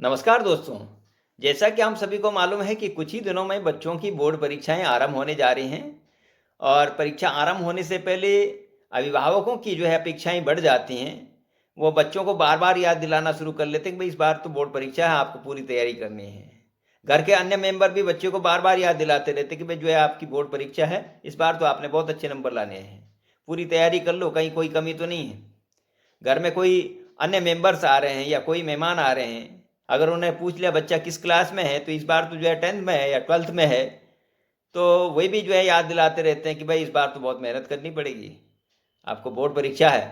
नमस्कार दोस्तों। जैसा कि हम सभी को मालूम है कि कुछ ही दिनों में बच्चों की बोर्ड परीक्षाएं आरंभ होने जा रही हैं और परीक्षा आरंभ होने से पहले अभिभावकों की जो है अपेक्षाएं बढ़ जाती हैं। वो बच्चों को बार-बार याद दिलाना शुरू कर लेते हैं कि भाई इस बार तो बोर्ड परीक्षा है, आपको पूरी तैयारी करनी है। घर के अन्य मेंबर भी बच्चे को बार-बार याद दिलाते रहते हैं कि भाई जो है आपकी बोर्ड परीक्षा है, इस बार तो आपने बहुत अच्छे नंबर लाने हैं। पूरी तैयारी कर लो, कहीं कोई कमी तो नहीं है। घर में कोई अन्य मेंबर्स आ रहे हैं या कोई मेहमान आ रहे हैं, अगर उन्हें पूछ लिया बच्चा किस क्लास में है, तो इस बार तो जो है 10th में है या 12th में है, तो वे भी जो है याद दिलाते रहते हैं कि भाई इस बार तो बहुत मेहनत करनी पड़ेगी, आपको बोर्ड परीक्षा है।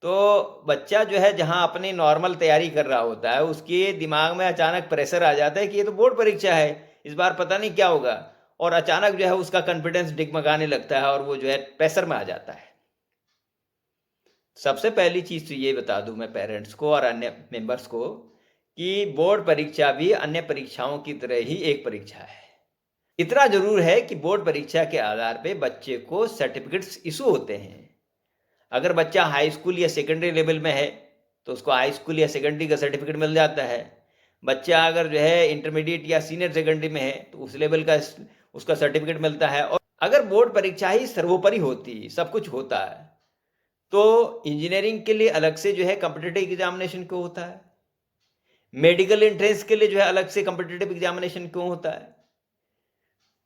तो बच्चा जो है जहाँ अपनी नॉर्मल तैयारी कर रहा होता है, उसके दिमाग में अचानक प्रेशर आ जाता है कि ये तो बोर्ड परीक्षा है, इस बार पता नहीं क्या होगा, और अचानक जो है उसका कॉन्फिडेंस डिगमगाने लगता है और वो जो है प्रेशर में आ जाता है। सबसे पहली चीज़ तो ये बता दूं मैं पेरेंट्स को और अन्य मेंबर्स को कि बोर्ड परीक्षा भी अन्य परीक्षाओं की तरह ही एक परीक्षा है। इतना ज़रूर है कि बोर्ड परीक्षा के आधार पे बच्चे को सर्टिफिकेट्स इशू होते हैं। अगर बच्चा हाई स्कूल या सेकेंडरी लेवल में है, तो उसको हाई स्कूल या सेकेंडरी का सर्टिफिकेट मिल जाता है। बच्चा अगर जो है इंटरमीडिएट या सीनियर सेकेंडरी में है, तो उस लेवल का उसका सर्टिफिकेट मिलता है। और अगर बोर्ड परीक्षा ही सर्वोपरि होती, सब कुछ होता है, तो इंजीनियरिंग के लिए अलग से जो है कॉम्पिटिटिव एग्जामिनेशन क्यों होता है? मेडिकल एंट्रेंस के लिए जो है अलग से कॉम्पिटिटिव एग्जामिनेशन क्यों होता है?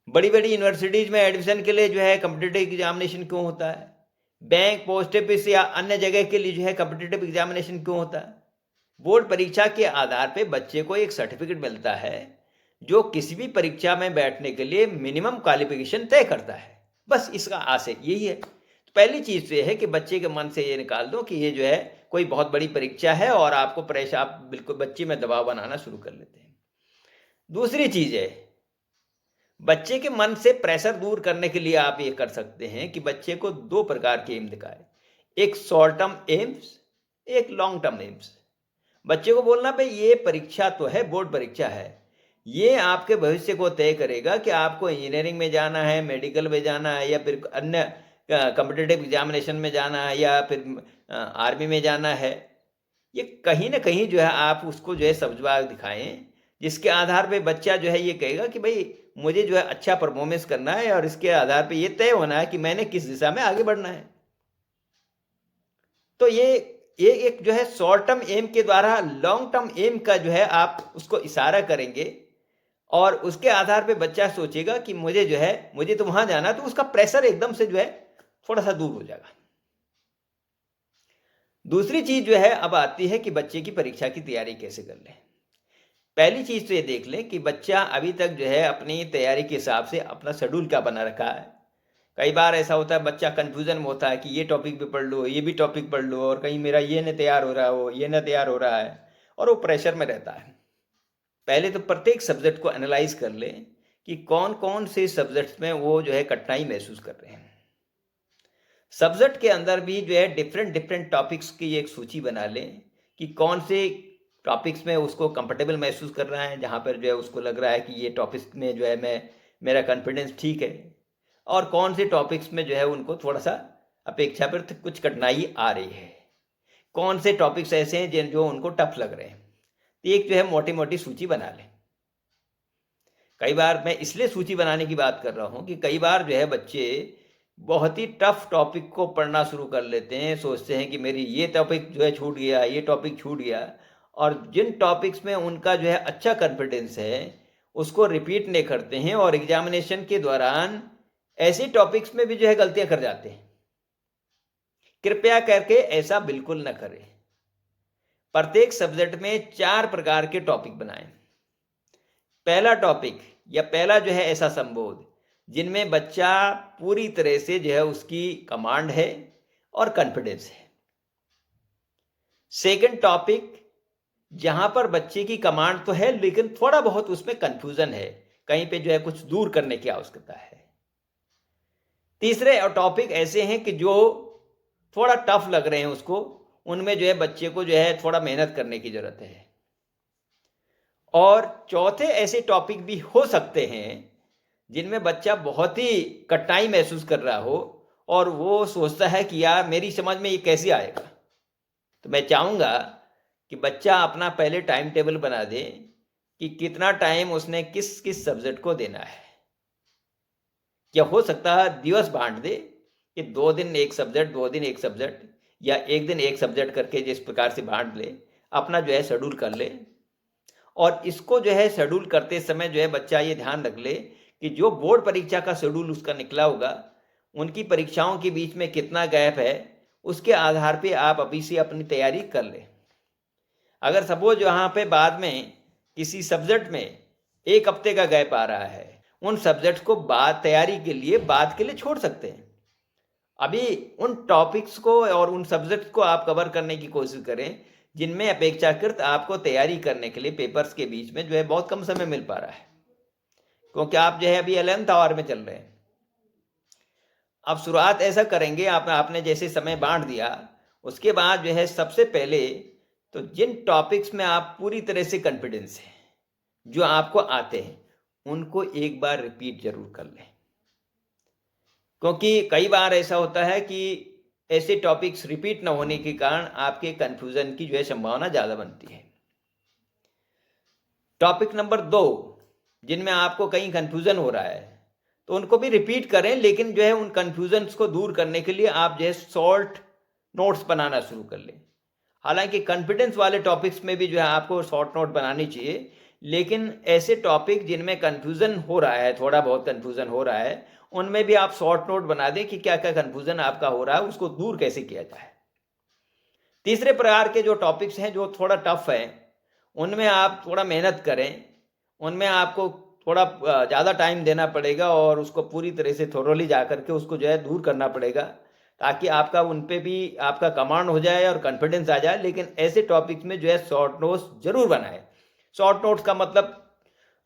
बड़ी-बड़ी यूनिवर्सिटीज़ में एडमिशन के लिए जो है कॉम्पिटिटिव एग्जामिनेशन क्यों होता है? बैंक, पोस्ट ऑफिस या अन्य जगह के लिए जो है कॉम्पिटिटिव एग्जामिनेशन क्यों होता है? बोर्ड परीक्षा के आधार पे बच्चे को एक सर्टिफिकेट मिलता है, जो किसी भी परीक्षा में बैठने के लिए मिनिमम क्वालिफिकेशन तय करता है। बस इसका आशय यही है। तो पहली चीज़ तो ये है कि बच्चे के मन से ये निकाल दो कि ये जो है कोई बहुत बड़ी परीक्षा है और आपको प्रेशर, आप बिल्कुल बच्चे में दबाव बनाना शुरू कर लेते हैं। दूसरी चीज़ है, बच्चे के मन से प्रेशर दूर करने के लिए आप ये कर सकते हैं कि बच्चे को 2 प्रकार के एम दिखाएँ। एक शॉर्ट टर्म एम्स, एक लॉन्ग टर्म एम्स। बच्चे को बोलना भाई ये परीक्षा तो है, बोर्ड परीक्षा है। ये आपके भविष्य को तय करेगा कि आपको इंजीनियरिंग में जाना है, मेडिकल में जाना है या फिर अन्य कॉम्पिटिटिव एग्जामिनेशन में जाना है या फिर आर्मी में जाना है। ये कहीं न कहीं जो है आप उसको जो है समझवा दिखाएँ, जिसके आधार पे बच्चा जो है ये कहेगा कि भई मुझे जो है अच्छा परफ़ॉर्मेंस करना है और इसके आधार पे ये तय होना है कि मैंने किस दिशा में आगे बढ़ना है। तो ये एक जो है शॉर्ट टर्म एम के द्वारा लॉन्ग टर्म एम का जो है आप उसको इशारा करेंगे और उसके आधार पे बच्चा सोचेगा कि मुझे जो है मुझे तो वहाँ जाना है, तो उसका प्रेशर एकदम से जो है थोड़ा-सा दूर हो जाएगा। दूसरी चीज़ जो है अब आती है कि बच्चे की परीक्षा की तैयारी कैसे कर लें। पहली चीज़ तो ये देख लें कि बच्चा अभी तक जो है अपनी तैयारी के हिसाब से अपना शेड्यूल क्या बना रखा है। कई बार ऐसा होता है बच्चा कन्फ्यूज़न में होता है कि ये टॉपिक भी पढ़ लो, ये भी टॉपिक पढ़ लो और कहीं मेरा ये ना तैयार हो रहा हो, ये ना तैयार हो रहा है और वो प्रेशर में रहता है। पहले तो प्रत्येक सब्जेक्ट को एनालाइज़ कर लें कि कौन-कौन से सब्जेक्ट्स में वो जो है कठिनाई महसूस कर रहे हैं। सब्जेक्ट के अंदर भी जो है डिफरेंट टॉपिक्स की एक सूची बना लें कि कौन से टॉपिक्स में उसको कंफर्टेबल महसूस कर रहा है, जहाँ पर जो है उसको लग रहा है कि ये टॉपिक्स में जो है मेरा कॉन्फिडेंस ठीक है, और कौन से टॉपिक्स में जो है उनको थोड़ा-सा अपेक्षाकृत कुछ कठिनाई आ रही है। कौन से टॉपिक्स ऐसे हैं जिन जो उनको टफ लग रहे हैं। तो एक जो है मोटी-मोटी सूची बना लें। कई बार मैं इसलिए सूची बनाने की बात कर रहा हूँ कि कई बार जो है बच्चे बहुत ही टफ टॉपिक को पढ़ना शुरू कर लेते हैं, सोचते हैं कि मेरी ये टॉपिक जो है छूट गया, ये टॉपिक छूट गया, और जिन टॉपिक्स में उनका जो है अच्छा कॉन्फिडेंस है, उसको रिपीट नहीं करते हैं और एग्जामिनेशन के दौरान ऐसे टॉपिक्स में भी जो है गलतियाँ कर जाते हैं। कृपया करके ऐसा बिल्कुल न करें। प्रत्येक सब्जेक्ट में 4 प्रकार के टॉपिक बनाएं। पहला टॉपिक या पहला जो है ऐसा संबोध जिनमें बच्चा पूरी तरह से जो है उसकी कमांड है और कॉन्फिडेंस है। सेकंड टॉपिक जहां पर बच्चे की कमांड तो है लेकिन थोड़ा बहुत उसमें कंफ्यूजन है, कहीं पे जो है कुछ दूर करने की आवश्यकता है। तीसरे टॉपिक ऐसे हैं कि जो थोड़ा टफ लग रहे हैं उसको, उनमें जो है बच्चे को जो है थोड़ा मेहनत करने की जरूरत है। और चौथे ऐसे टॉपिक भी हो सकते हैं जिनमें बच्चा बहुत ही कठिनाई महसूस कर रहा हो और वो सोचता है कि यार मेरी समझ में ये कैसे आएगा। तो मैं चाहूँगा कि बच्चा अपना पहले टाइम टेबल बना दे कि कितना टाइम उसने किस किस सब्जेक्ट को देना है। या हो सकता है दिवस बांट दे कि 2 दिन एक सब्जेक्ट, 2 दिन एक सब्जेक्ट, या एक दिन एक सब्जेक्ट करके जिस प्रकार से बांट ले, अपना जो है शेड्यूल कर ले। और इसको जो है शेड्यूल करते समय जो है बच्चा ये ध्यान रख ले कि जो बोर्ड परीक्षा का शेड्यूल उसका निकला होगा, उनकी परीक्षाओं के बीच में कितना गैप है, उसके आधार पे आप अभी से अपनी तैयारी कर ले। अगर सपोज यहाँ पे बाद में किसी सब्जेक्ट में 1 हफ्ते का गैप आ रहा है, उन सब्जेक्ट को तैयारी के लिए बाद के लिए छोड़ सकते हैं। अभी उन टॉपिक्स को और उन सब्जेक्ट को आप कवर करने की कोशिश करें जिनमें अपेक्षाकृत आपको तैयारी करने के लिए पेपर्स के बीच में जो है बहुत कम समय मिल पा रहा है, क्योंकि आप जो है अभी 11th आवर में चल रहे हैं। अब शुरुआत ऐसा करेंगे, आपने जैसे समय बांट दिया, उसके बाद जो है सबसे पहले तो जिन टॉपिक्स में आप पूरी तरह से कॉन्फिडेंस है, जो आपको आते हैं, उनको एक बार रिपीट जरूर कर लें। क्योंकि कई बार ऐसा होता है कि ऐसे टॉपिक्स रिपीट न होने के कारण आपके कंफ्यूजन की जो है संभावना ज़्यादा बनती है। टॉपिक नंबर 2, जिनमें आपको कहीं कंफ्यूजन हो रहा है, तो उनको भी रिपीट करें, लेकिन जो है उन कंफ्यूजन्स को दूर करने के लिए आप जो है शॉर्ट नोट्स बनाना शुरू कर लें। हालांकि कॉन्फिडेंस वाले टॉपिक्स में भी जो है आपको शॉर्ट नोट बनानी चाहिए, लेकिन ऐसे टॉपिक जिनमें कंफ्यूजन हो रहा है, थोड़ा बहुत कंफ्यूजन हो रहा है, उनमें भी आप शॉर्ट नोट बना दें कि क्या क्या कंफ्यूजन आपका हो रहा है, उसको दूर कैसे किया जाए। तीसरे प्रकार के जो टॉपिक्स हैं जो थोड़ा टफ है, उनमें आप थोड़ा मेहनत करें, उनमें आपको थोड़ा ज़्यादा टाइम देना पड़ेगा और उसको पूरी तरह से थोरोली जा करके उसको जो है दूर करना पड़ेगा, ताकि आपका उन पे भी आपका कमांड हो जाए और कॉन्फिडेंस आ जाए। लेकिन ऐसे टॉपिक्स में जो है शॉर्ट नोट्स जरूर बनाएं। शॉर्ट नोट्स का मतलब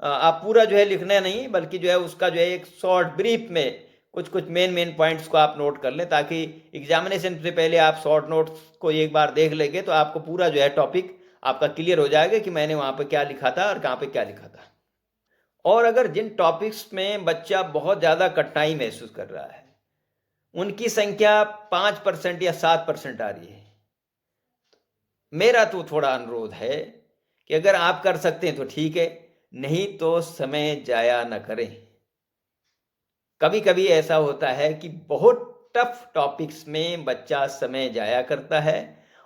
आप पूरा जो है लिखना नहीं, बल्कि जो है उसका जो है एक शॉर्ट ब्रीफ में कुछ कुछ मेन पॉइंट्स को आप नोट कर लें, ताकि एग्जामिनेशन से पहले आप शॉर्ट नोट्स को एक बार देख लेंगे तो आपको पूरा जो है टॉपिक आपका क्लियर हो जाएगा कि मैंने वहाँ पर क्या लिखा था और कहाँ पे क्या लिखा था। और अगर जिन टॉपिक्स में बच्चा बहुत ज़्यादा कठिनाई महसूस कर रहा है, उनकी संख्या 5% या 7% आ रही है, मेरा तो थोड़ा अनुरोध है कि अगर आप कर सकते हैं तो ठीक है, नहीं तो समय जाया न करें। कभी कभी ऐसा होता है कि बहुत टफ टॉपिक्स में बच्चा समय जाया करता है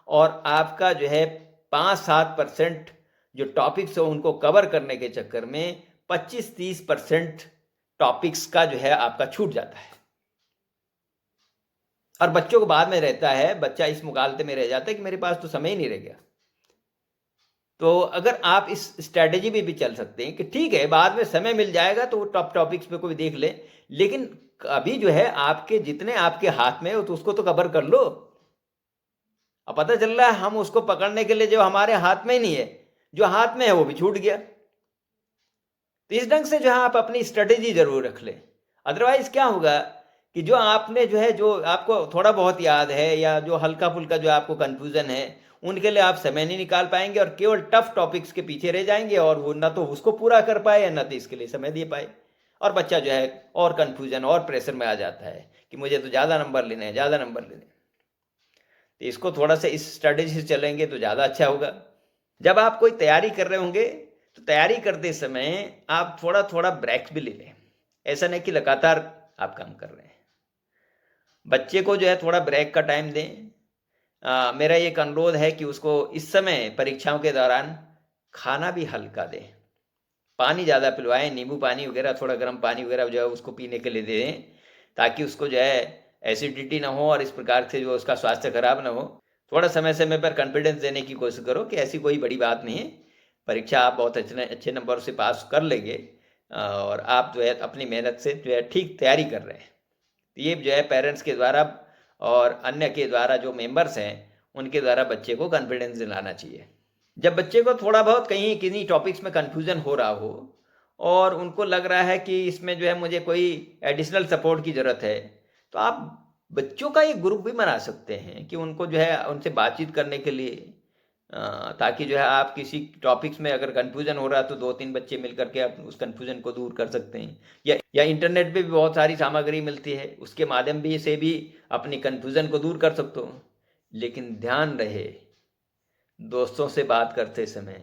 और आपका जो है 5-7% जो टॉपिक्स है उनको कवर करने के चक्कर में 25-30% टॉपिक्स का जो है आपका छूट जाता है। और बच्चों को बाद में रहता है, बच्चा इस मुगालते में रह जाता है कि मेरे पास तो समय ही नहीं रह गया। तो अगर आप इस स्ट्रैटेजी में भी चल सकते हैं कि ठीक है बाद में समय मिल जाएगा तो टॉप टॉपिक्स पे कोई देख ले, लेकिन अभी जो है आपके जितने आपके हाथ में हो तो उसको तो कवर कर लो। अब पता चल रहा है हम उसको पकड़ने के लिए जो हमारे हाथ में ही नहीं है, जो हाथ में है वो भी छूट गया। तो इस ढंग से जो है आप अपनी स्ट्रेटेजी जरूर रख लें। अदरवाइज क्या होगा कि जो आपने जो है जो आपको थोड़ा बहुत याद है या जो हल्का फुल्का जो आपको कंफ्यूजन है, उनके लिए आप समय नहीं निकाल पाएंगे और केवल टफ टॉपिक्स के पीछे रह जाएंगे और वो ना तो उसको पूरा कर पाए या ना तो इसके लिए समय दे पाए। और बच्चा जो है और कंफ्यूजन और प्रेशर में आ जाता है कि मुझे तो ज़्यादा नंबर लेने हैं, ज़्यादा नंबर लेने हैं। तो इसको थोड़ा सा इस स्ट्रेटेजी से चलेंगे तो ज़्यादा अच्छा होगा। जब आप कोई तैयारी कर रहे होंगे तो तैयारी करते समय आप थोड़ा थोड़ा ब्रेक भी ले लें। ऐसा नहीं कि लगातार आप काम कर रहे हैं। बच्चे को जो है थोड़ा ब्रेक का टाइम दें। मेरा एक अनुरोध है कि उसको इस समय परीक्षाओं के दौरान खाना भी हल्का दें, पानी ज़्यादा पिलवाएं, नींबू पानी वगैरह, थोड़ा गर्म पानी वगैरह जो है उसको पीने के लिए दे दें, ताकि उसको जो है एसिडिटी ना हो और इस प्रकार से जो उसका स्वास्थ्य खराब ना हो। थोड़ा समय समय पर कॉन्फिडेंस देने की कोशिश करो कि ऐसी कोई बड़ी बात नहीं है, परीक्षा आप बहुत अच्छे नंबर से पास कर लेंगे और आप जो है अपनी मेहनत से जो है ठीक तैयारी कर रहे हैं। ये जो है पेरेंट्स के द्वारा और अन्य के द्वारा जो मेंबर्स हैं उनके द्वारा बच्चे को कॉन्फिडेंस दिलाना चाहिए। जब बच्चे को थोड़ा बहुत कहीं किन्हीं टॉपिक्स में कन्फ्यूजन हो रहा हो और उनको लग रहा है कि इसमें जो है मुझे कोई एडिशनल सपोर्ट की ज़रूरत है, तो आप बच्चों का एक ग्रुप भी बना सकते हैं कि उनको जो है उनसे बातचीत करने के लिए, ताकि जो है आप किसी टॉपिक्स में अगर कन्फ्यूजन हो रहा है तो 2-3 बच्चे मिलकर के आप उस कन्फ्यूजन को दूर कर सकते हैं। या इंटरनेट पे भी बहुत सारी सामग्री मिलती है, उसके माध्यम भी से भी अपनी कन्फ्यूजन को दूर कर सकते हो। लेकिन ध्यान रहे दोस्तों से बात करते समय,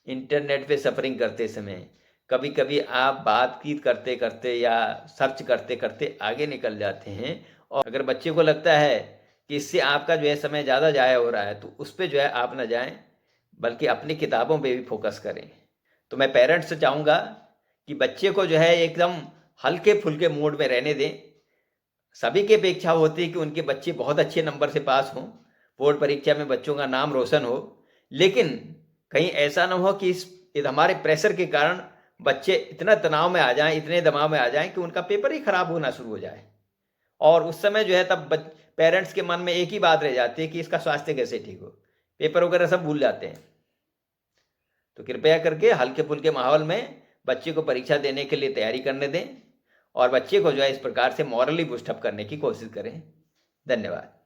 इंटरनेट पे सफरिंग करते समय, कभी कभी आप बातचीत करते करते या सर्च करते करते आगे निकल जाते हैं, और अगर बच्चे को लगता है कि इससे आपका जो है समय ज़्यादा ज़ाया हो रहा है, तो उस पर जो है आप ना जाएं, बल्कि अपनी किताबों पे भी फोकस करें। तो मैं पेरेंट्स से चाहूँगा कि बच्चे को जो है एकदम हल्के फुल्के मूड में रहने दें। सभी की अपेक्षा होती है कि उनके बच्चे बहुत अच्छे नंबर से पास हों, बोर्ड परीक्षा में बच्चों का नाम रोशन हो, लेकिन कहीं ऐसा ना हो कि इस हमारे प्रेशर के कारण बच्चे इतना तनाव में आ जाएं, इतने दबाव में आ जाएं कि उनका पेपर ही खराब होना शुरू हो जाए। और उस समय जो है तब पेरेंट्स के मन में एक ही बात रह जाती है कि इसका स्वास्थ्य कैसे ठीक हो, पेपर वगैरह सब भूल जाते हैं। तो कृपया करके हल्के फुल्के माहौल में बच्चे को परीक्षा देने के लिए तैयारी करने दें, और बच्चे को जो है इस प्रकार से मॉरली बूस्टअप करने की कोशिश करें। धन्यवाद।